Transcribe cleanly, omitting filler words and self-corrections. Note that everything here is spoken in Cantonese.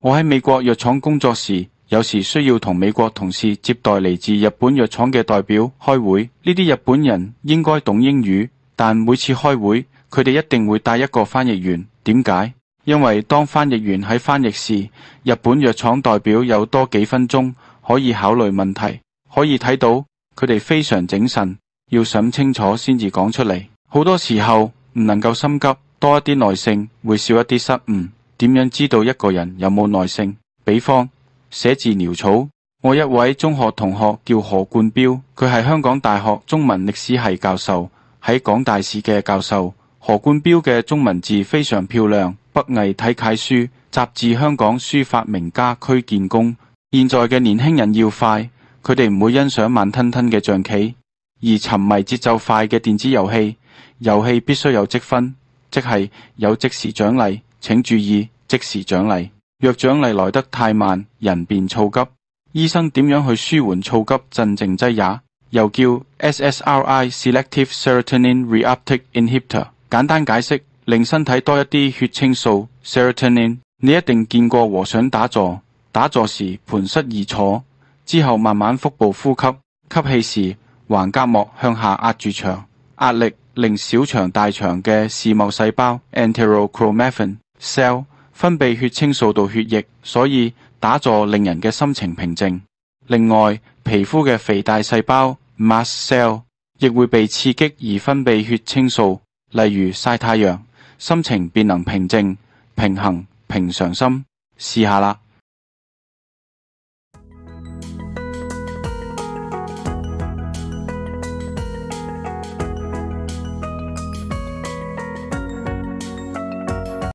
我喺美國藥廠工作時，有時需要同美國同事接待嚟自日本藥廠嘅代表開會。呢啲日本人應該懂英語，但每次開會，佢哋一定會帶一個翻譯員。點解？因為當翻譯員喺翻譯時，日本藥廠代表有多幾分鐘可以考慮問題，可以睇到佢哋非常整神，要想清楚先至講出嚟。好多時候唔能夠心急，多一啲耐性會少一啲失誤。點樣知道一個人有冇耐性？比方寫字潦草。我一位中學同學叫何冠標，佢係香港大學中文歷史系教授，喺港大史嘅教授。何冠標嘅中文字非常漂亮，北魏體楷書雜誌香港書法名家區建功。現在嘅年輕人要快，佢哋唔會欣賞慢吞吞嘅象棋，而沉迷節奏快嘅電子遊戲。遊戲必須有積分，即係有即時獎勵。請注意，即時獎勵。若獎勵來得太慢，人便躁急。醫生點樣去舒緩躁急鎮靜劑也？又叫 SSRI Selective Serotonin Reuptake Inhibitor。簡單解釋，令身體多一啲血清素 serotonin。你一定見過和尚打坐，打坐時盤膝而坐，之後慢慢腹部呼吸，吸氣時橫膈膜向下壓住腸，壓力令小腸大腸嘅視網細胞 enterochromaffin cell 分泌血清素到血液，所以打坐令人嘅心情平靜。另外，皮膚嘅肥大細胞 mast cell 亦會被刺激而分泌血清素，例如曬太陽，心情便能平靜、平衡、平常心。試下啦。